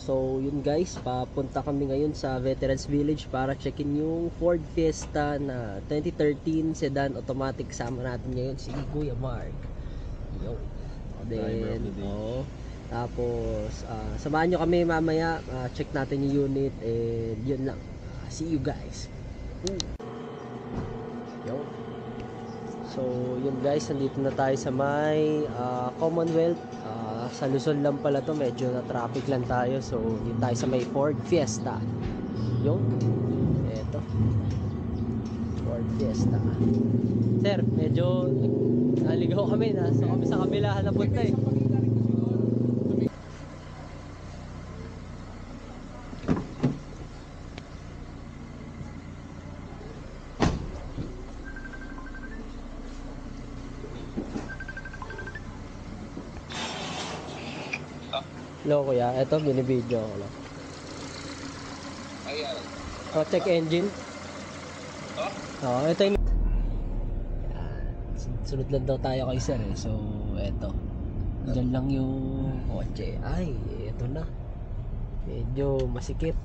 So yun guys, papunta kami ngayon sa Veterans Village para checkin yung Ford Fiesta na 2013 sedan automatic. Kasama natin ngayon si Kuya Mark. Yo. Then, tapos samahan nyo kami mamaya, check natin yung unit and yun lang. See you guys. Yo. So yun guys, nandito na tayo sa may Commonwealth. Sa Luzon lang pala to, medyo na traffic lang tayo. So dito tayo sa may Ford Fiesta. Yung eto Ford Fiesta. Sir, medyo naligaw kami, nasa kami sa kabilahan na punta eh. Hello kuya, eto binibidyo ko lang. Oh, check engine. Oh, ito yung sunod lang daw tayo kay sir eh. So, eto. Diyan lang yung kotse. Ay, eto na. Medyo masikip.